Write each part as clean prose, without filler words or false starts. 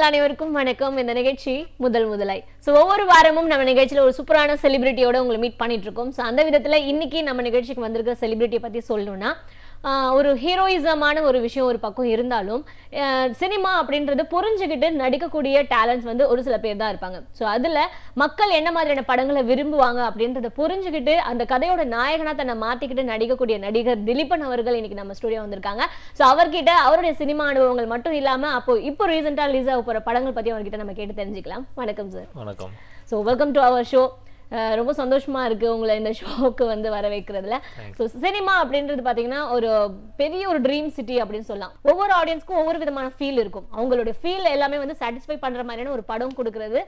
நேயர்கள் அனைவருக்கும் வணக்கம். இந்த நிகழ்ச்சி முதல் முதலாய். ஸோ ஒவ்வொரு வாரமும் நம்ம நிகழ்ச்சியில் ஒரு சூப்பரான செலிபிரிட்டியோட உங்களை மீட் பண்ணிட்டு இருக்கோம். ஸோ அந்த விதத்தில் இன்னைக்கு நம்ம நிகழ்ச்சிக்கு வந்திருக்கிற செலிபிரிட்டியை பற்றி சொல்லணும்னா ஒரு ஹீரோயிசமான ஒரு விஷயம் ஒரு பக்கம் இருந்தாலும் சினிமா அப்படின்றது புரிஞ்சுக்கிட்டு நடிக்கக்கூடிய டேலண்ட்ஸ் வந்து ஒரு சில பேர் தான் இருப்பாங்க. ஸோ அதில் மக்கள் என்ன மாதிரியான படங்களை விரும்புவாங்க அப்படின்றத புரிஞ்சுக்கிட்டு அந்த கதையோட நாயகனாக தன்னை மாற்றிக்கிட்டு நடிக்கக்கூடிய நடிகர் திலீபன் அவர்கள் இன்னைக்கு நம்ம ஸ்டுடியோ வந்திருக்காங்க. ஸோ அவர்கிட்ட அவருடைய சினிமா அனுபவங்கள் மட்டும் இல்லாமல் இப்போ ரீசெண்டாக ரிலீஸ் ஆக போகிற படங்கள் பற்றி அவர்கிட்ட நம்ம கேட்டு தெரிஞ்சுக்கலாம். வணக்கம் சார். வணக்கம். So welcome to our show. ரொம்ப சந்தோஷமா இருக்கு உங்களை இந்த ஷோக்கு வந்து வர வைக்கிறதுல. ஸோ சினிமா அப்படின்றது பார்த்தீங்கன்னா ஒரு பெரிய ஒரு ட்ரீம் சிட்டி அப்படின்னு சொல்லலாம். ஒவ்வொரு ஆடியன்ஸ்க்கும் ஒவ்வொரு விதமான ஃபீல் இருக்கும். அவங்களுடைய ஃபீல் எல்லாமே வந்து சாட்டிஸ்ஃபை பண்ற மாதிரியான ஒரு படம் கொடுக்கறது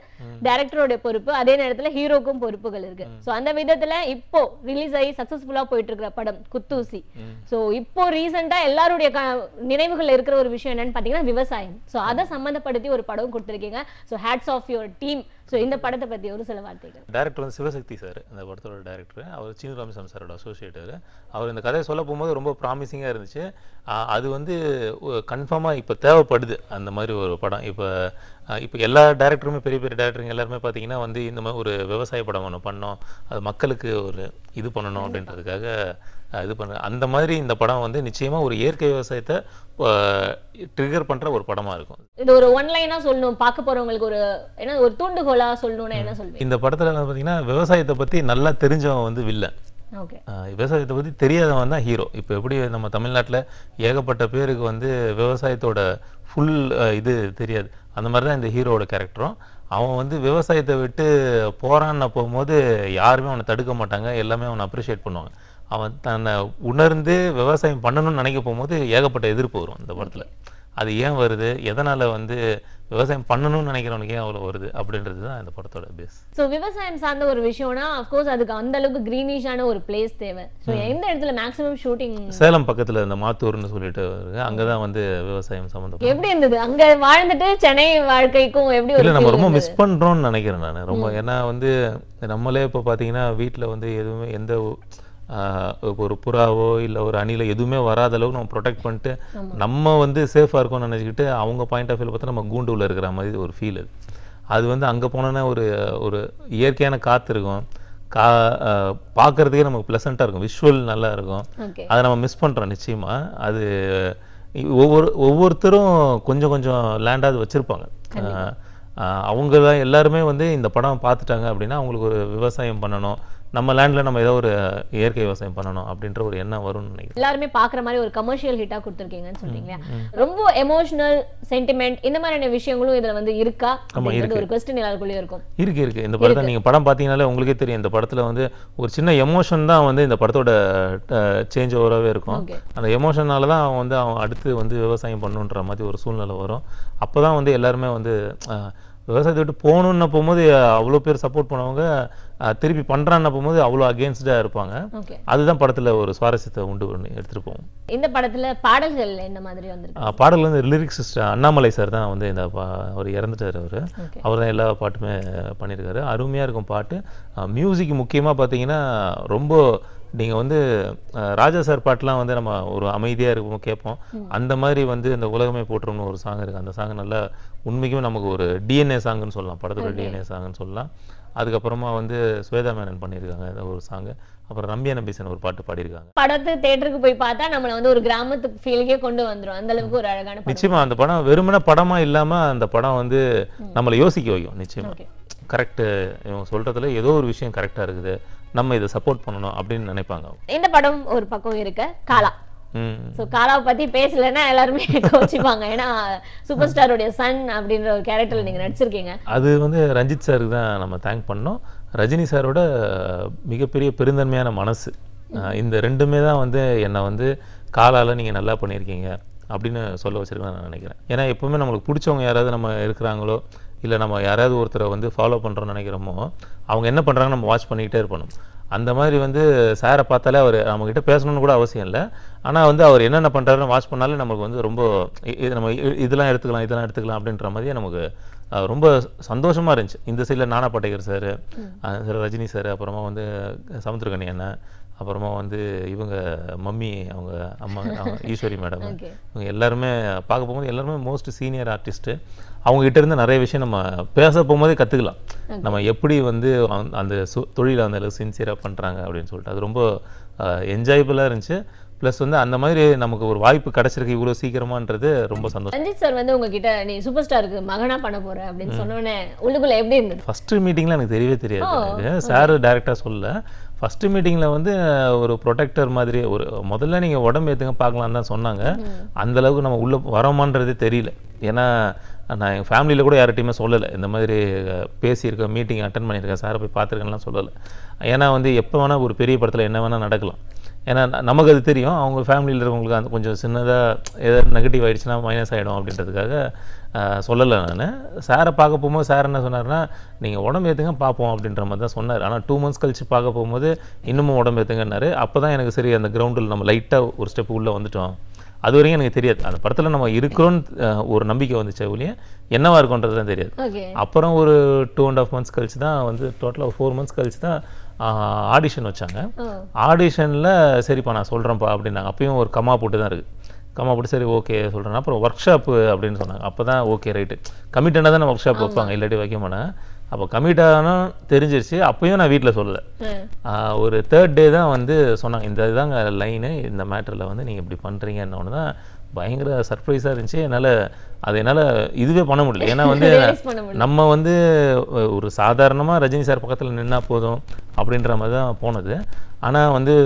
டைரக்டரோட பொறுப்பு, அதே நேரத்தில் ஹீரோக்கும் பொறுப்புகள் இருக்கு. ஸோ அந்த விதத்துல இப்போ ரிலீஸ் ஆகி சக்சஸ்ஃபுல்லா போயிட்டு இருக்கிற படம் குத்தூசி. ஸோ இப்போ ரீசெண்டா எல்லாருடைய நினைவுகள் இருக்கிற ஒரு விஷயம் என்னன்னு பார்த்தீங்கன்னா விவசாயம். ஸோ அதை சம்மந்தப்படுத்தி ஒரு படம் கொடுத்துருக்கீங்க. So hats off your team. So இந்த படத்தை பற்றி ஒரு சில வார்த்தைகள். டேரக்டர் வந்து சிவசக்தி சார், இந்த படத்தோட டேரக்டர். அவர் சீனு ராமசாமி சாரோட அசோசியேட்டர். அவர் இந்த கதையை சொல்ல போகும்போது ரொம்ப ப்ராமிசிங்காக இருந்துச்சு. அது வந்து கன்ஃபார்மாக இப்போ தேவைப்படுது அந்த மாதிரி ஒரு படம். இப்போ எல்லா டேரக்டருமே பெரிய பெரிய டேரக்டருங்க எல்லாருமே பார்த்தீங்கன்னா வந்து இந்த மாதிரி ஒரு விவசாய படம் ஒன்று பண்ணோம், அது மக்களுக்கு ஒரு இது பண்ணணும் அப்படின்றதுக்காக இது பண்ண அந்த மாதிரி இந்த படம் வந்து நிச்சயமாக ஒரு இயற்கை விவசாயத்தை ட்ரிகர் பண்ணுற ஒரு படமாக இருக்கும். இது ஒரு ஒன்லைனாக சொல்லணும் பார்க்க போகிறவங்களுக்கு ஒரு தூண்டுகோலாக சொல்லணும்னா என்ன சொல்லுவீங்க? இந்த படத்தில் பார்த்தீங்கன்னா விவசாயத்தை பற்றி நல்லா தெரிஞ்சவன் வந்து வில்லன், விவசாயத்தை பற்றி தெரியாதவன் தான் ஹீரோ. இப்போ எப்படி நம்ம தமிழ்நாட்டில் ஏகப்பட்ட பேருக்கு வந்து விவசாயத்தோட ஃபுல் இது தெரியாது, அந்த மாதிரி தான் இந்த ஹீரோவோட கேரக்டரும். அவன் வந்து விவசாயத்தை விட்டு போகிறான்னு போகும்போது யாருமே அவனை தடுக்க மாட்டாங்க, எல்லாமே அவனை அப்ரிஷியேட் பண்ணுவாங்க. அவன் தன்னை உணர்ந்து விவசாயம் பண்ணணும்னு நினைக்க போகும்போது ஏகப்பட்ட எதிர்ப்பு வரும் இந்த படத்தில். அது ஏன் வருது, எதனால் வந்து விவசாயம் பண்ணணும்னு நினைக்கிறவனுக்கு ஏன் அவ்வளோ வருது அப்படின்றது தான் இந்த படத்தோட பேஸ். ஸோ விவசாயம் சார்ந்த ஒரு விஷயம்னா அஃப்கோர்ஸ் அதுக்கு அந்த அளவுக்கு க்ரீனிஷான ஒரு பிளேஸ் தேவை. ஸோ எந்த இடத்துல மேக்ஸிமம் ஷூட்டிங்? சேலம் பக்கத்தில் இந்த மாத்தூர்னு சொல்லிட்டு இருக்கு, அங்கே தான் வந்து விவசாயம் சம்மந்தம். எப்படி இருந்தது அங்கே வாழ்ந்துட்டு சென்னை வாழ்க்கைக்கும்? எப்படி இல்லை, நம்ம ரொம்ப மிஸ் பண்ணுறோன்னு நினைக்கிறேன் நான் ரொம்ப. ஏன்னா வந்து நம்மளே இப்போ பார்த்தீங்கன்னா வீட்டில் வந்து எதுவுமே எந்த ஒரு புறாவோ இல்லை ஒரு அணில எதுவுமே வராத அளவுக்கு நம்ம ப்ரொடெக்ட் பண்ணிட்டு நம்ம வந்து சேஃபாக இருக்கோம்னு நினச்சிக்கிட்டு அவங்க பாயிண்ட் ஆஃப் வியூவில் பார்த்தா நம்ம கூண்டுள்ள இருக்கிற மாதிரி ஒரு ஃபீல். அது வந்து அங்கே போனோன்னா ஒரு இயற்கையான காற்று இருக்கும், பார்க்குறதுக்கே நமக்கு ப்ளசண்ட்டாக இருக்கும், விஷுவல் நல்லா இருக்கும். அதை நம்ம மிஸ் பண்ணுறோம் நிச்சயமாக. அது ஒவ்வொருத்தரும் கொஞ்சம் கொஞ்சம் லேண்டாவது வச்சுருப்பாங்க. அவங்க எல்லாருமே வந்து இந்த படம் பார்த்துட்டாங்க அப்படின்னா அவங்களுக்கு ஒரு விவசாயம் பண்ணணும், நம்ம லேண்டில் நம்ம ஏதோ ஒரு இயற்கை விவசாயம் பண்ணணும் அப்படின்ற ஒரு எண்ணம் வரும்னு நினைக்கிறேன். எல்லாருமே பார்க்குற மாதிரி ஒரு கமர்ஷியல் ஹிட்டாக கொடுத்துருக்கீங்கன்னு சொல்றீங்களா? ரொம்ப எமோஷனல் சென்டிமெண்ட் இந்த மாதிரியான விஷயங்களும் இதில் வந்து இருக்கா? ஒரு கொஸ்டின் எல்லாருக்குள்ளேயும் இருக்கும். இருக்கு. இந்த படத்தை நீங்கள் படம் பார்த்தீங்கன்னாலே உங்களுக்கே தெரியும், இந்த படத்தில் வந்து ஒரு சின்ன எமோஷன் தான் வந்து இந்த படத்தோட சேஞ்ச் ஓவராகவே இருக்கும். அந்த எமோஷனால தான் அவன் அடுத்து வந்து விவசாயம் பண்ணுன்ற மாதிரி ஒரு சூழ்நிலை வரும். அப்போ தான் வந்து எல்லாருமே வந்து விவசாயத்தை விட்டு போகணுன்னு போகும்போது அவ்வளோ பேர் சப்போர்ட் பண்ணுவாங்க, திருப்பி பண்ணுறான்னு போகும்போது அவ்வளோ அகேன்ஸ்டாக இருப்பாங்க. அதுதான் படத்தில் ஒரு சுவாரஸ்யத்தை உண்டு பண்ணி எடுத்துகிட்டு போவோம். இந்த படத்தில் பாடல்கள் என்ன மாதிரி வந்து? பாடல் வந்து லிரிக்ஸ் அண்ணாமலை சார் தான் வந்து இந்த அவர் இறந்துட்டார். அவர் தான் எல்லா பாட்டுமே பண்ணியிருக்காரு. அருமையாக இருக்கும் பாட்டு. மியூசிக் முக்கியமாக பார்த்தீங்கன்னா ரொம்ப நீங்கள் வந்து ராஜா சார் பாட்டெலாம் வந்து நம்ம ஒரு அமைதியாக இருக்கும் கேட்போம். அந்த மாதிரி வந்து இந்த உலகமே போட்டுரும்னு ஒரு சாங் இருக்குது. அந்த சாங் நல்லா உண்மைக்குமே நமக்கு ஒரு டிஎன்ஏ சாங்குன்னு சொல்லலாம், படத்தோட டிஎன்ஏ சாங்குன்னு சொல்லலாம். அதுக்கப்புறமா வந்து ஸ்வேதா மேனன் பண்ணியிருக்காங்க ஒரு சாங்கு. அப்புறம் ரம்யா நம்பீசன் ஒரு பாட்டு பாடியிருக்காங்க. படத்து தேட்டருக்கு போய் பார்த்தா நம்மளை வந்து ஒரு கிராமத்துக்கு ஃபீலுக்கே கொண்டு வந்துடும், அந்த அளவுக்கு ஒரு அழகான. நிச்சயமா அந்த படம் வெறுமனே படமாக இல்லாமல் அந்த படம் வந்து நம்மளை யோசிக்க வைக்கும். நிச்சயமா கரெக்டு, இவங்க சொல்கிறதுல ஏதோ ஒரு விஷயம் கரெக்டாக இருக்குது, நம்ம இதை சப்போர்ட் பண்ணணும் அப்படின்னு நினைப்பாங்க. இந்த படம் ஒரு பக்கம் இருக்க காலா. ஸோ காலாவை பற்றி பேசலைன்னா எல்லாருமே கோச்சிப்பாங்க, ஏன்னா சூப்பர் ஸ்டாரோடைய சன் அப்படின்ற ஒரு கேரக்டரில் நீங்கள் நடிச்சிருக்கீங்க. அது வந்து ரஞ்சித் சாருக்கு தான் நம்ம தேங்க் பண்ணோம். ரஜினி சாரோட மிகப்பெரிய பெருந்தன்மையான மனசு, இந்த ரெண்டுமே தான் வந்து என்னை வந்து காலால் நீங்கள் நல்லா பண்ணியிருக்கீங்க அப்படின்னு சொல்ல வச்சிருக்கேன்னு நான் நினைக்கிறேன். ஏன்னா எப்போவுமே நம்மளுக்கு பிடிச்சவங்க யாராவது நம்ம இருக்கிறாங்களோ இல்லை நம்ம யாராவது ஒருத்தரை வந்து ஃபாலோ பண்ணுறோன்னு நினைக்கிறோமோ அவங்க என்ன பண்ணுறாங்க நம்ம வாட்ச் பண்ணிக்கிட்டே இருக்கணும். அந்த மாதிரி வந்து சாரை பார்த்தாலே அவர் நம்மக்கிட்ட பேசணும்னு கூட அவசியம் இல்லை, ஆனால் வந்து அவர் என்னென்ன பண்ணுறாருன்னு வாட்ச் பண்ணாலே நமக்கு வந்து ரொம்ப நம்ம இதெல்லாம் எடுத்துக்கலாம் அப்படின்ற மாதிரியே நமக்கு ரொம்ப சந்தோஷமாக இருந்துச்சு. இந்த சைடில் நானா பட்டேகர் சார், ரஜினி சார், அப்புறமா வந்து சமுத்திரகனி அண்ணன், அப்புறமா வந்து இவங்க மம்மி அவங்க அம்மா ஈஸ்வரி மேடம் ஓகே இவங்க எல்லாருமே பார்க்க போகும்போது எல்லாருமே மோஸ்ட் சீனியர் ஆர்டிஸ்ட்டு. அவங்ககிட்ட இருந்து நிறைய விஷயம் நம்ம பேச போகும்போதே கற்றுக்கலாம். நம்ம எப்படி வந்து அந்த தொழிலை அந்த அளவுக்கு சின்சியராக பண்ணுறாங்க அப்படின்னு சொல்லிட்டு அது ரொம்ப என்ஜாயபுளாக இருந்துச்சு. ப்ளஸ் வந்து அந்த மாதிரி நமக்கு ஒரு வாய்ப்பு கிடைச்சிருக்கு இவ்வளோ சீக்கிரமான்றது ரொம்ப சந்தோஷம். ரஞ்சித் சார் வந்து உங்ககிட்ட நீ சூப்பர் ஸ்டாருக்கு மகனா பண்ண போற அப்படின்னு சொன்னோடனே உள்ளுக்குள்ள எப்படி இருந்தது? ஃபஸ்ட்டு மீட்டிங்கில் எனக்கு தெரியவே தெரியாது. சார் டைரெக்டாக சொல்ல ஃபஸ்ட்டு மீட்டிங்கில் வந்து ஒரு ப்ரொடெக்டர் மாதிரி ஒரு முதல்ல நீங்கள் உடம்பு ஏற்றுங்க பார்க்கலான்னு தான் சொன்னாங்க. அந்தளவுக்கு நம்ம உள்ளே வரோமான்றதே தெரியல. ஏன்னா நான் எங்கள் ஃபேமிலியில் கூட யார்கிட்டையுமே சொல்லலை. இந்த மாதிரி பேசியிருக்கேன், மீட்டிங் அட்டன் பண்ணியிருக்கேன், சாரை போய் பார்த்துருக்கேன்லாம் சொல்லலை. ஏன்னா வந்து எப்போ வேணால் ஒரு பெரிய படத்தில் என்ன வேணால் நடக்கலாம். ஏன்னா நமக்கு அது தெரியும், அவங்க ஃபேமிலியில் இருக்கவங்களுக்கு அந்த கொஞ்சம் சின்னதாக ஏதாவது நெகட்டிவ் ஆகிடுச்சுன்னா மைனஸ் ஆகிடும் அப்படின்றதுக்காக சொல்லலை. நான் சாரை பார்க்க போகும்போது சார் என்ன சொன்னார்னா, நீங்கள் உடம்பு ஏற்றுங்க பார்ப்போம் அப்படின்ற மாதிரி தான் சொன்னார். ஆனால் 2 months கழிச்சு பார்க்க போகும்போது இன்னமும் உடம்பு ஏற்றுங்கன்னாரு. அப்போ தான் எனக்கு சரி அந்த கிரவுண்டில் நம்ம லைட்டாக ஒரு ஸ்டெப் உள்ளே வந்துட்டோம். அது வரைக்கும் எனக்கு தெரியாது அந்த படத்தில் நம்ம இருக்கிறோன்னு ஒரு நம்பிக்கை வந்துச்சு. ஒழிய என்னவா இருக்குன்றது தான் தெரியாது. அப்புறம் ஒரு 2.5 months கழிச்சு தான் வந்து டோட்டலாக 4 months கழிச்சு தான் ஆடிஷன் வச்சாங்க. ஆடிஷனில் சரிப்பா நான் சொல்கிறேன்ப்பா அப்படின்னாங்க. அப்பயும் ஒரு கம்மா போட்டு தான் இருக்குது. கம்மா போட்டு சரி ஓகே சொல்கிறேன். அப்புறம் ஒர்க் ஷாப்பு அப்படின்னு சொன்னாங்க. அப்போ தான் ஓகே ரைட்டு கமிட்டாக தான் ஒர்க் ஷாப் வைப்பாங்க, இல்லாட்டி வைக்க மாட்டேன். அப்போ கமிட்டானா தெரிஞ்சிருச்சு. அப்பயும் நான் வீட்டில் சொல்லலை. ஒரு 3rd day தான் வந்து சொன்னாங்க, இந்த இதுதாங்க லைனு, இந்த மேட்டரில் வந்து நீங்கள் இப்படி பண்ணுறீங்கன்னு தான் பயங்கர சர்ப்ரைஸாக இருந்துச்சு. என்னால் இதுவே பண்ண முடியல. ஏன்னா வந்து நம்ம வந்து ஒரு சாதாரணமாக ரஜினி சார் பக்கத்தில் நின்னா போதும் அப்படின்ற மாதிரி தான் போனது. ஆனால் வந்து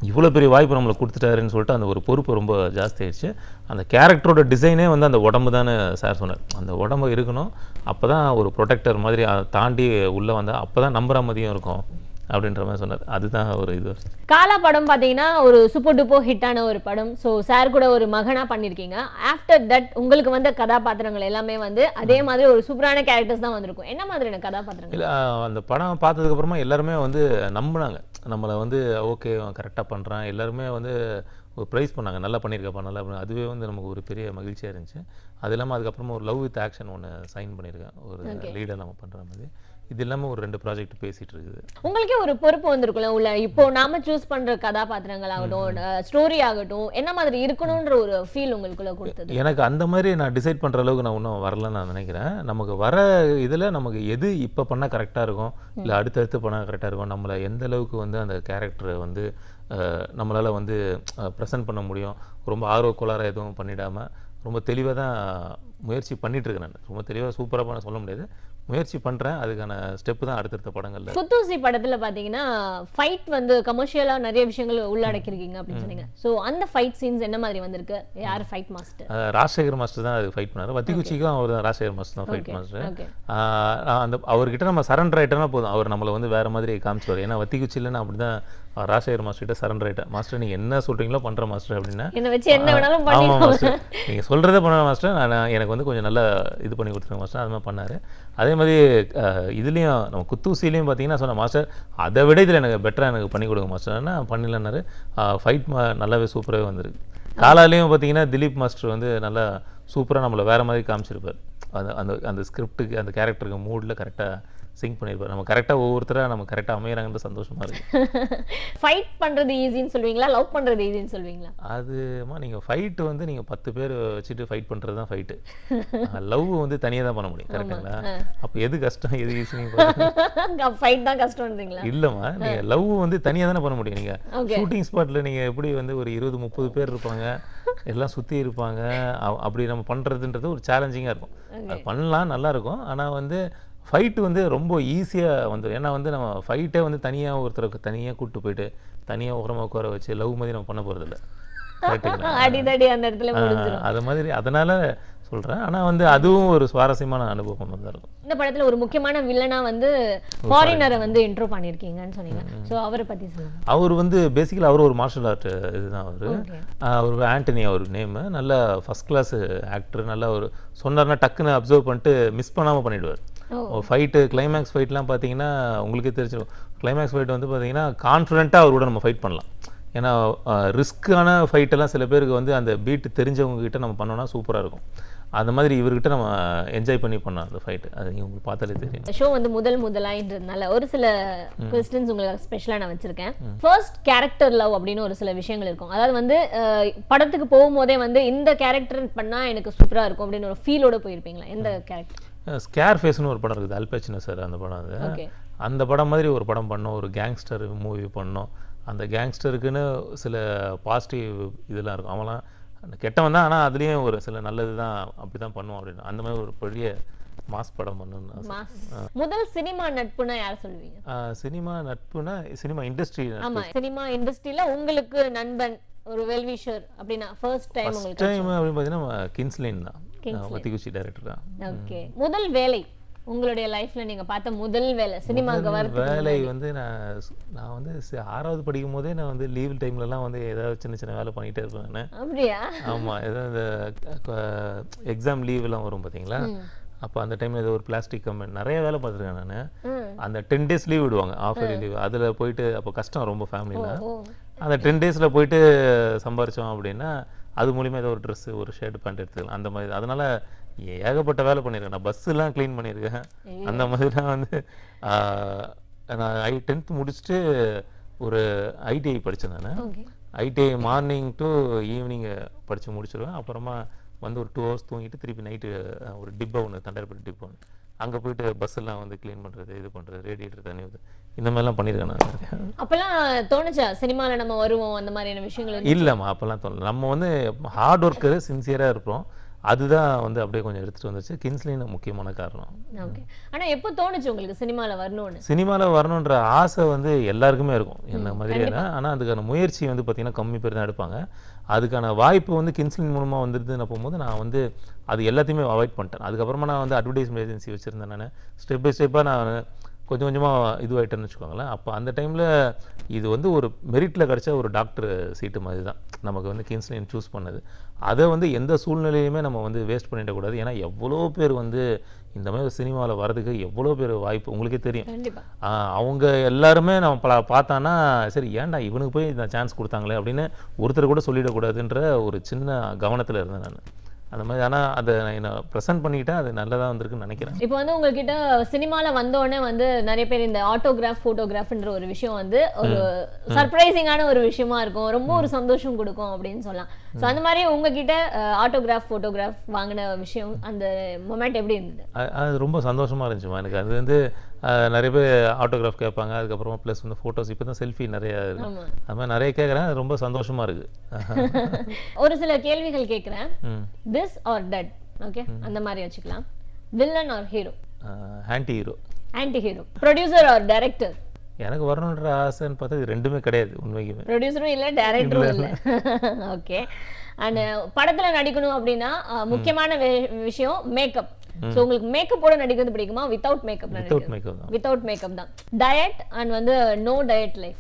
இவ்வளோ பெரிய வாய்ப்பு நம்மளை கொடுத்துட்டாருன்னு சொல்லிட்டு அந்த ஒரு பொறுப்பு ரொம்ப ஜாஸ்தி ஆயிடுச்சு. அந்த கேரக்டரோட டிசைனே வந்து அந்த உடம்பு தானே சார் சொன்னார். அந்த உடம்பு இருக்கணும், அப்போ தான் ஒரு ப்ரொடெக்டர் மாதிரி அதை தாண்டி உள்ளே வந்தால் அப்போ தான் நம்புற மாதிரியும் இருக்கும் அப்படின்ற மாதிரி சொன்னார். அதுதான் ஒரு இது. காலா படம் பார்த்தீங்கன்னா ஒரு சூப்பர் டூப்பர் ஹிட்டான ஒரு படம். ஸோ சார் கூட ஒரு மகனா பண்ணியிருக்கீங்க. ஆஃப்டர் தட் உங்களுக்கு வந்த கதாபாத்திரங்கள் எல்லாமே வந்து அதே மாதிரி ஒரு சூப்பரான கேரக்டர்ஸ் தான் வந்திருக்கும். என்ன மாதிரியான கதாபாத்திரங்கள்? இல்லை அந்த படம் பார்த்ததுக்கப்புறமா எல்லாருமே வந்து நம்பினாங்க நம்மளை வந்து ஓகே கரெக்டாக பண்ணுறான். எல்லாருமே வந்து ஒரு ப்ரைஸ் பண்ணாங்க, நல்லா பண்ணியிருக்கப்பா நல்லா பண்ண. அதுவே வந்து நமக்கு ஒரு பெரிய மகிழ்ச்சியாக இருந்துச்சு. அது இல்லாமல் அதுக்கப்புறமா ஒரு லவ் வித் ஆக்ஷன் ஒன்று சைன் பண்ணியிருக்கேன், ஒரு லீடர் நம்ம பண்ணுற மாதிரி. இது இல்லாமல் ஒரு 2 ப்ராஜெக்ட் பேசிகிட்டு இருக்குது. உங்களுக்கே ஒரு பொறுப்பு வந்திருக்குல்ல உள்ள, இப்போ நாம சூஸ் பண்ணுற கதாபாத்திரங்கள் ஆகட்டும், ஸ்டோரி ஆகட்டும், என்ன மாதிரி இருக்கணுன்ற ஒரு ஃபீல் உங்களுக்குள்ள கொடுத்தது? எனக்கு அந்த மாதிரி நான் டிசைட் பண்ணுற அளவுக்கு நான் இன்னும் வரலன்னு நான் நினைக்கிறேன். நமக்கு வர இதில் நமக்கு எது இப்போ பண்ணால் கரெக்டாக இருக்கும், இல்லை அடுத்தடுத்து பண்ணால் கரெக்டாக இருக்கும், நம்மளை எந்த அளவுக்கு வந்து அந்த கேரக்டரை வந்து நம்மளால் வந்து ப்ரெசென்ட் பண்ண முடியும், ரொம்ப ஆர்வக்கோளாராக எதுவும் பண்ணிடாமல் ரொம்ப தெளிவாக தான் முயற்சி பண்ணிகிட்ருக்கேன். நான் ரொம்ப தெளிவாக சூப்பராக பண்ண சொல்ல முடியாது, முயற்சி பண்ணுறேன். அதுக்கான ஸ்டெப்பு தான் அடுத்தடுத்த படங்களில். குத்தூசி படத்தில் பார்த்தீங்கன்னா ஃபைட் வந்து கமர்ஷியலாக நிறைய விஷயங்கள் உள்ளடக்கிருக்கீங்க அப்படின்னு சொன்னீங்க. ஸோ அந்த ஃபைட் சீன்ஸ் என்ன மாதிரி வந்திருக்கு? யார் ஃபைட் மாஸ்டர்? ராஜசேகர் மாஸ்டர் தான் அது ஃபைட் பண்ணார். வத்திக்குச்சிக்கும் அவர் தான் ராஜசேகர் மாஸ்டர் தான் ஃபைட் மாஸ்டர். அந்த அவர்கிட்ட நம்ம சரண்டர் ஆகிட்டோம்னா போதும், அவர் நம்மளை வந்து வேறு மாதிரி காமிச்சுவார். ஏன்னா வத்திக்குச்சியில் நான் அப்படி தான் ராஜசேகர் மாஸ்டர்கிட்ட சரண்டர் ஆகிட்டேன். மாஸ்டர் நீங்கள் என்ன சொல்கிறீங்களோ பண்ணுற மாஸ்டர் அப்படின்னா, என்ன வச்சு என்ன வேணாலும் ஆமாம் மாஸ்டர் நீங்கள் சொல்கிறதே பண்ண மாஸ்டர், நான் எனக்கு வந்து கொஞ்சம் நல்லா இது பண்ணி கொடுத்துருங்க மாஸ்டர். அது மாதிரி பண்ணார். அதே மாதிரி இதுலேயும் நம்ம குத்தூசிலையும் பார்த்தீங்கன்னா சொன்ன மாஸ்டர் அதை விட இதில் எனக்கு பெட்டராக எனக்கு பண்ணி கொடுங்க மாஸ்டர்னா பண்ணிடலன்னாரு. ஃபைட் நல்லாவே சூப்பராகவே வந்திருக்கு. காலாலையும் பார்த்தீங்கன்னா திலீப் மாஸ்டர் வந்து நல்லா சூப்பராக நம்மளை வேறு மாதிரி காமிச்சிருப்பார். அந்த அந்த ஸ்கிரிப்டுக்கு அந்த கேரக்டருக்கு மூடில் கரெக்டாக சிங்க் பண்ணியிருப்பார். நம்ம கரெக்டாக ஒவ்வொருத்தராக நம்ம கரெக்டாக அமையறாங்கன்ற சந்தோஷமாக இருக்குது. ஃபைட் பண்ணுறது ஈஸின்னு சொல்வீங்களா, லவ் பண்ணுறது ஈஸின்னு சொல்வீங்களா? அதுமா நீங்கள் ஃபைட்டு வந்து நீங்கள் 10 பேர் வச்சுட்டு ஃபைட் பண்ணுறது தான் ஃபைட்டு. லவ் வந்து தனியாக தான் பண்ண முடியும், கரெக்டுங்களா? அப்போ எது கஷ்டம் எது ஈஸின்னு ஃபைட் தான் கஷ்டம்ன்றீங்களா? இல்லைம்மா, நீங்கள் லவ் வந்து தனியாக தானே பண்ண முடியும். நீங்கள் ஷூட்டிங் ஸ்பாட்டில் நீங்கள் எப்படி வந்து ஒரு 20-30 பேர் இருப்பாங்க, எல்லாம் சுற்றி இருப்பாங்க, அப்படி நம்ம பண்ணுறதுன்றது ஒரு சேலஞ்சிங்காக இருக்கும். அது பண்ணலாம் நல்லாயிருக்கும். ஆனால் வந்து ஃபைட்டு வந்து ரொம்ப ஈஸியாக வந்துடும். ஏன்னா வந்து நம்ம ஃபைட்டே வந்து தனியாக ஒருத்தருக்கு தனியாக கூப்பிட்டு போயிட்டு தனியாக உட்கார வச்சு லவ் மாதிரி நம்ம பண்ண போகிறதில்ல, கரெக்டுங்களா? அடிதடி அந்த இடத்துல முடிஞ்சிடும். அது மாதிரி அதனால் சொல்கிறேன். ஆனால் வந்து அதுவும் ஒரு சுவாரஸ்யமான அனுபவம் தான் இருக்கும். இந்த படத்தில் ஒரு முக்கியமான வில்லனா வந்து ஃபாரினரை வந்து இன்ட்ரோ பண்ணியிருக்கீங்கன்னு சொன்னீங்க. ஸோ அவரை பற்றி சொல்லுங்கள். அவர் வந்து பேசிக்கலி அவர் ஒரு மார்ஷல் ஆர்ட் இதுதான். அவர் ஆண்டனி அவர் நேமு. நல்ல ஃபஸ்ட் கிளாஸ் ஆக்டர். நல்லா ஒரு சொன்னார்னா டக்குன்னு அப்சர்வ் பண்ணிட்டு மிஸ் பண்ணாமல் பண்ணிவிடுவார். ஃபைட்டு கிளைமேக்ஸ் ஃபைட்லாம் பார்த்தீங்கன்னா உங்களுக்கே தெரிஞ்சிடும். கிளைமேக்ஸ் ஃபைட் வந்து பார்த்தீங்கன்னா கான்ஃபிடென்ட்டாக அவரோட நம்ம ஃபைட் பண்ணலாம். ஏன்னா ரிஸ்க்கான ஃபைட்டெல்லாம் சில பேருக்கு வந்து அந்த பீட்டு தெரிஞ்சவங்ககிட்ட நம்ம பண்ணோன்னா சூப்பராக இருக்கும். அந்த மாதிரி இவர்கிட்ட நம்ம என்ஜாய் பண்ணி பண்ணோம் அந்த ஃபைட்டு. அது நீங்கள் உங்களுக்கு பார்த்தாலே தெரியும். ஷோ வந்து முதலாயின்றதுனால ஒரு சில கொஸ்டின்ஸ் உங்களுக்கு ஸ்பெஷலாக நான் வச்சிருக்கேன். ஃபர்ஸ்ட் கேரக்டர் லவ் அப்படின்னு ஒரு சில விஷயங்கள் இருக்கும். அதாவது வந்து படத்துக்கு போகும்போதே வந்து இந்த கேரக்டர் பண்ணால் எனக்கு சூப்பராக இருக்கும் அப்படின்னு ஒரு ஃபீலோட போயிருப்பீங்களா? எந்த கேரக்டர்? ஸ்கேர் ஃபேஸ்னு ஒரு படம் இருக்குது, அல் பச்சினோ சார் அந்த படம். அது அந்த படம் மாதிரி ஒரு படம் பண்ணோம், ஒரு கேங்ஸ்டர் மூவி பண்ணோம். அந்த கேங்ஸ்டருக்குன்னு சில பாசிட்டிவ் இதெல்லாம் இருக்கும். அவன்லாம் கெட்டவன் தான், ஆனால் அதுலேயும் ஒரு சில நல்லது தான், அப்படி தான் பண்ணுவோம் அப்படின்னு. அந்த மாதிரி ஒரு பெரிய மாஸ் படம் பண்ணணும்னு. முதல் சினிமா நட்புனா யார் சொல்லுவீங்க? சினிமா நட்புனா சினிமா இண்டஸ்ட்ரி. ஆமா, சினிமா இண்டஸ்ட்ரியில உங்களுக்கு நண்பன் ஒரு வெல்விஷர் அப்படினா ஃபர்ஸ்ட் டைம் உங்களுக்கு டைம் அப்படி பார்த்தீங்கன்னா கின்ஸ்லின் தான், வத்திகுச்சி டைரக்டர் தான். ஓகே. முதல் வேலை உங்களுடைய லைஃப்ல நீங்க பார்த்த முதல் வேலை சினிமாக்கு வரது வேலை வந்து நான் வந்து 6வது படிக்கும் போதே நான் வந்து லீவ் டைம்லலாம் வந்து ஏதாவது சின்ன சின்ன வேலை பண்ணிகிட்டே இருப்பேன் நான். அப்படியா? ஆமாம், ஏதாவது இந்த எக்ஸாம் லீவெல்லாம் வரும் பார்த்தீங்களா, அப்போ அந்த டைமில் ஏதோ ஒரு பிளாஸ்டிக் கம்பெனி நிறைய வேலை பார்த்துருக்கேன் நான். அந்த 10 days லீவ் விடுவாங்க, ஆஃப் இயர்லி லீவ். அதில் போயிட்டு அப்போ கஷ்டம் ரொம்ப ஃபேமிலியில். அந்த 10 daysல போயிட்டு சம்பாரித்தோம் அப்படின்னா அது மூலிமா ஏதோ ஒரு ட்ரெஸ்ஸு ஒரு ஷர்ட் பேண்ட் எடுத்துக்கலாம் அந்த மாதிரி. அதனால் ஏகப்பட்ட வேலை பண்ணியிருக்கேன். நான் பஸ்ஸெல்லாம் க்ளீன் பண்ணியிருக்கேன். அந்த மாதிரிலாம் வந்து நான் 10th முடிச்சுட்டு ஒரு ஐடிஐ படித்தேன் நான். ஐடிஐ மார்னிங் டு ஈவினிங் படித்து முடிச்சிடுவேன். அப்புறமா வந்து ஒரு 2 hours தூங்கிட்டு திருப்பி நைட்டு ஒரு டிப்பா ஒன்று, தண்டர்பேட்டை டிப்பா ஒன்று, அங்கே போயிட்டு பஸ்ஸெல்லாம் வந்து க்ளீன் பண்ணுறது, இது பண்ணுறது, ரேடியேட்டர் தண்ணி ஊற்று, இந்த மாதிரிலாம் பண்ணியிருக்கேன் நான். அப்போல்லாம் தோணுச்சா சினிமாவில் நம்ம வருவோம் அந்த மாதிரியான விஷயங்கள்? இல்லைம்மா, அப்போல்லாம் தோணல. நம்ம வந்து ஹார்ட் ஒர்க்கரு, சின்சியராக இருப்போம். அதுதான் வந்து அப்படியே கொஞ்சம் எடுத்துகிட்டு வந்துச்சு. கின்ஸ்லின் முக்கியமான காரணம். ஓகே. ஆனால் எப்போ தோணுச்சு உங்களுக்கு சினிமாவில் வரணும்னு? சினிமாவில் வரணுன்ற ஆசை வந்து எல்லாருக்குமே இருக்கும் என்ன மாதிரியான. ஆனால் அதுக்கான முயற்சி வந்து பார்த்திங்கன்னா கம்மி பேர் தான் எடுப்பாங்க. அதுக்கான வாய்ப்பு வந்து கின்ஸ்லின் மூலமாக வந்துடுதுன்னு போகும்போது நான் வந்து அது எல்லாத்தையுமே அவாய்ட் பண்ணிட்டேன். அதுக்கப்புறமா நான் வந்து அட்வர்டைஸ்மெண்ட் ஏஜென்சி வச்சுருந்தேன். நான் ஸ்டெப் பை ஸ்டெப்பாக நான் கொஞ்சம் கொஞ்சமாக இதுவாகிட்டேன்னு வச்சுக்கோங்களேன். அப்போ அந்த டைமில் இது வந்து ஒரு மெரிட்டில் கிடச்ச ஒரு டாக்டர் சீட்டு மாதிரி தான் நமக்கு வந்து கின்ஸ்லின் சூஸ் பண்ணது. அதை வந்து எந்த சூழ்நிலையுமே நம்ம வந்து வேஸ்ட் பண்ணிடக்கூடாது. ஏன்னா எவ்வளோ பேர் வந்து இந்த மாதிரி சினிமாவில் வர்றதுக்கு எவ்வளோ பேர் வாய்ப்பு உங்களுக்கே தெரியும். அவங்க எல்லாருமே நம்ம பார்த்தானா சரி ஏன்டா இவனுக்கு போய் இந்த சான்ஸ் கொடுத்தாங்களே அப்படின்னு ஒருத்தர் கூட சொல்லிடக்கூடாதுன்ற ஒரு சின்ன கவனத்தில் இருந்தேன் நான். அந்த மாதிரி. ஆனால் அதை நான் ப்ரெசென்ட் பண்ணிக்கிட்டேன், அது நல்லதாக வந்திருக்குன்னு நினைக்கிறேன். இப்போ வந்து உங்ககிட்ட சினிமாவில் வந்தோடனே வந்து நிறைய பேர் இந்த ஆட்டோகிராஃப் ஃபோட்டோகிராஃப்ன்ற ஒரு விஷயம் வந்து ஒரு சர்ப்ரைசிங்கான ஒரு விஷயமா இருக்கும், ரொம்ப ஒரு சந்தோஷம் கொடுக்கும் அப்படின்னு சொல்லலாம். ஸோ அந்த மாதிரி உங்ககிட்ட ஆட்டோகிராஃப் ஃபோட்டோகிராஃப் வாங்கின விஷயம் அந்த மொமெண்ட் எப்படி இருந்தது? அது ரொம்ப சந்தோஷமாக இருந்துச்சுமா எனக்கு. அது வந்து நிறைய பேர் ஆட்டோகிராஃப் கேட்பாங்க, அதுக்கப்புறமா ப்ளஸ் வந்து ஃபோட்டோஸ், இப்போ தான் செல்ஃபி நிறையா இருக்குது, அது மாதிரி நிறைய கேட்குறேன். அது ரொம்ப சந்தோஷமாக இருக்குது. ஒரு சில கேள்விகள் கேட்குறேன். திஸ் ஆர் டெட், ஓகே, அந்த மாதிரி வச்சுக்கலாம். Villain or hero? Anti hero. Anti hero. Producer or director? எனக்கு வரணுன்ற ஆசைன்னு பார்த்தா இது ரெண்டுமே கிடையாது உண்மைக்குமே. ப்ரொடியூசரும் இல்லை, டைரக்டரும் இல்லை. ஓகே. அண்ட் படத்தில் நடிக்கணும் அப்படின்னா முக்கியமான விஷயம் மேக்கப். ஸோ உங்களுக்கு மேக்கப்போட நடிக்கிறது பிடிக்குமா வித்தவுட் மேக்கப்? வித்தவுட் மேக்கப் தான். டயட் அண்ட் வந்து நோ டயட் லைஃப்?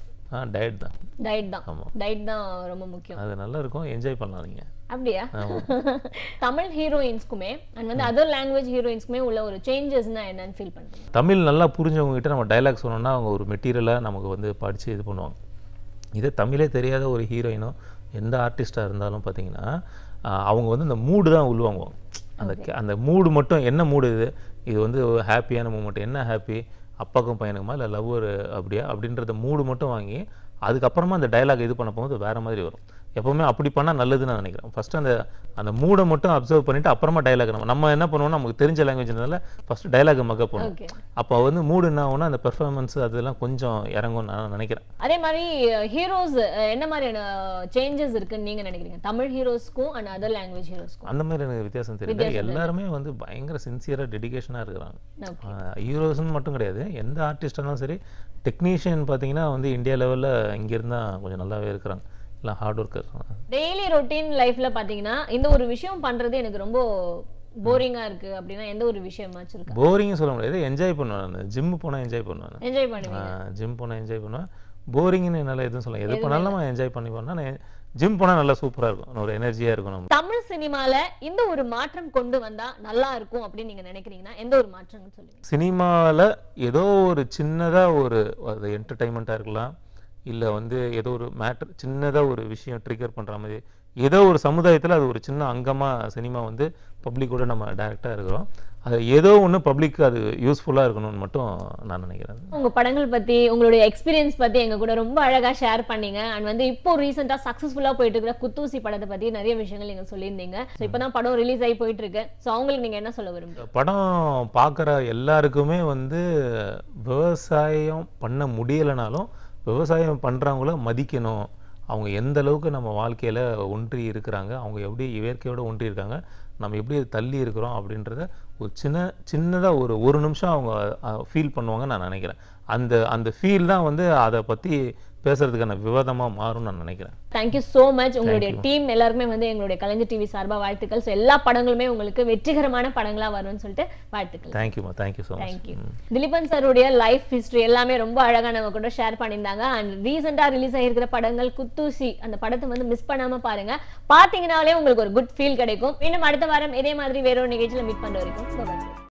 டயட் தான். டயட் தான். டயட் தான் ரொம்ப முக்கியம். அது நல்லா இருக்கும், என்ஜாய் பண்ணலாம் நீங்க. அப்படியா? தமிழ் ஹீரோயின்ஸ்க்குமே அண்ட் வந்து அதர் லாங்குவேஜ் ஹீரோயின்ஸ்க்குமே உள்ள ஒரு சேஞ்சஸ்னா என்னன்னு ஃபீல் பண்ணுறீங்க? தமிழ் நல்லா புரிஞ்சவங்க கிட்ட நம்ம டைலாக் சொன்னோம்னா அவங்க ஒரு மெட்டீரியலாக நமக்கு வந்து படித்து இது பண்ணுவாங்க. இதே தமிழே தெரியாத ஒரு ஹீரோயினோ எந்த ஆர்டிஸ்டாக இருந்தாலும் பார்த்தீங்கன்னா அவங்க வந்து இந்த மூடு தான் உள்வாங்குவாங்க. அந்த மூடு மட்டும் என்ன மூடு, இது வந்து ஹாப்பியான மூமெண்ட், என்ன ஹாப்பி, அப்பாக்கும் பையனுக்குமா இல்லை லவ்வர் அப்படியா அப்படின்றத மூடு மட்டும் வாங்கி அதுக்கப்புறமா அந்த டைலாக் இது பண்ண போகும்போது வேறு மாதிரி வரும். எப்போவுமே அப்படி பண்ணால் நல்லதுன்னு நான் நினைக்கிறேன். ஃபஸ்ட்டு அந்த மூடை மட்டும் அப்சர்வ் பண்ணிவிட்டு அப்புறமா டைலாக் நம்ம என்ன பண்ணுவோம், நமக்கு தெரிஞ்ச லாங்குவேஜ்னால ஃபஸ்ட்டு டைலாக் மக்கப் பண்ணுவோம். அப்போ வந்து மூடு என்ன ஆகும்னா அந்த பெர்ஃபார்மன்ஸ் அதெல்லாம் கொஞ்சம் இறங்கும்னு நான் நினைக்கிறேன். அதே மாதிரி ஹீரோஸ் என்ன மாதிரியான சேஞ்சஸ் இருக்குன்னு நீங்கள் நினைக்கிறீங்க தமிழ் ஹீரோஸ்க்கும் அண்ட் அதர் லாங்குவேஜ் ஹீரோஸ்க்கும்? அந்த மாதிரி எனக்கு வித்தியாசம் தெரியல. எல்லாருமே வந்து பயங்கர சின்சியராக டெடிகேஷனாக இருக்கிறாங்க. ஹீரோஸ்ன்னு மட்டும் கிடையாது, எந்த ஆர்டிஸ்டானாலும் சரி. டெக்னீஷியன் பார்த்தீங்கன்னா வந்து இந்தியா லெவலில் இங்கேருந்து தான் கொஞ்சம் நல்லாவே இருக்கிறாங்க, எல்லாம் ஹார்ட் ஒர்க்கர். டெய்லி ரொட்டீன் லைஃப்ல பாத்தீங்கன்னா இந்த ஒரு விஷயம் பண்றது எனக்கு ரொம்ப போரிங்கா இருக்கு அப்படின்னா எந்த ஒரு விஷயமாச்சும் இருக்கு? போரிங்னு சொல்ல முடியாது, என்ஜாய் பண்ணுவேன். நான் ஜிம் போனால் என்ஜாய் பண்ணுவேன். என்ஜாய் பண்ணுவேன். ஜிம் போனால் என்ஜாய் பண்ணுவேன். போரிங்னு என்னால் எதுவும் சொல்ல, எது பண்ணாலும் நான் என்ஜாய் பண்ணி பண்ணால் நான் ஜிம் போனால் நல்லா சூப்பராக இருக்கும், ஒரு எனர்ஜியாக இருக்கும். தமிழ் சினிமாவில் இந்த ஒரு மாற்றம் கொண்டு வந்தால் நல்லா இருக்கும் அப்படின்னு நீங்கள் நினைக்கிறீங்கன்னா எந்த ஒரு மாற்றம்னு சொல்லுங்கள்? சினிமாவில் ஏதோ ஒரு சின்னதாக ஒரு என்டர்டைன்மெண்ட்டாக இருக்கலாம், இல்லை வந்து ஏதோ ஒரு மேட்டர் சின்னதாக ஒரு விஷயம் ட்ரிகர் பண்ணுற மாதிரி ஏதோ ஒரு சமுதாயத்தில் அது ஒரு சின்ன அங்கமாக சினிமா வந்து பப்ளிக்கோட நம்ம டைரெக்டாக இருக்கிறோம். அது ஏதோ ஒன்று பப்ளிக்கு அது யூஸ்ஃபுல்லாக இருக்கணும்னு மட்டும் நான் நினைக்கிறேன். உங்கள் படங்கள் பற்றி உங்களுடைய எக்ஸ்பீரியன்ஸ் பற்றி எங்கள் கூட ரொம்ப அழகாக ஷேர் பண்ணீங்க. அண்ட் வந்து இப்போ ரீசெண்டாக சக்ஸஸ்ஃபுல்லாக போயிட்டு இருக்கிற குத்தூசி படத்தை பற்றி நிறைய விஷயங்கள் நீங்கள் சொல்லியிருந்தீங்க. ஸோ இப்போ தான் படம் ரிலீஸ் ஆகி போயிட்டு இருக்கு. ஸோ அவங்களுக்கு நீங்கள் என்ன சொல்ல விரும்புகிறீங்க? படம் பார்க்குற எல்லாருக்குமே வந்து விவசாயம் பண்ண முடியலைனாலும் விவசாயம் பண்ணுறவங்கள மதிக்கணும். அவங்க எந்த அளவுக்கு நம்ம வாழ்க்கையில் ஒன்றி இருக்கிறாங்க, அவங்க எப்படி இயற்கையோடு ஒன்றி இருக்காங்க, நம்ம எப்படி தள்ளி இருக்கிறோம் அப்படின்றத ஒரு சின்னதாக ஒரு நிமிஷம் அவங்க ஃபீல் பண்ணுவாங்கன்னு நான் நினைக்கிறேன். அந்த ஃபீல் தான் வந்து அதை பற்றி பேசுறதுக்கான விவாதமாக மாறும்னு நான் நினைக்கிறேன். Thank you so much. உங்களுடைய டீம் எல்லாருக்குமே வந்து எங்களுடைய கலைஞர் டிவி சார்பாக வாழ்த்துக்கள். ஸோ எல்லா படங்களுமே உங்களுக்கு வெற்றிகரமான படங்களாக வரும்னு சொல்லிட்டு வாழ்த்துக்கள். தேங்க்யூமா, thank you so much. Thank you. Dileepan சாருடைய லைஃப் ஹிஸ்ட்ரி எல்லாமே ரொம்ப அழகாக நம்ம கூட ஷேர் பண்ணியிருந்தாங்க. அண்ட் ரீசெண்டாக ரிலீஸ் ஆகிருக்கிற படங்கள் குத்தூசி அந்த படத்தை வந்து மிஸ் பண்ணாமல் பாருங்க. பார்த்தீங்கன்னாலே உங்களுக்கு ஒரு குட் ஃபீல் கிடைக்கும். இன்னும் அடுத்த வாரம் இதே மாதிரி வேற ஒரு நிகழ்ச்சியில் மீட் பண்ணுற வரைக்கும்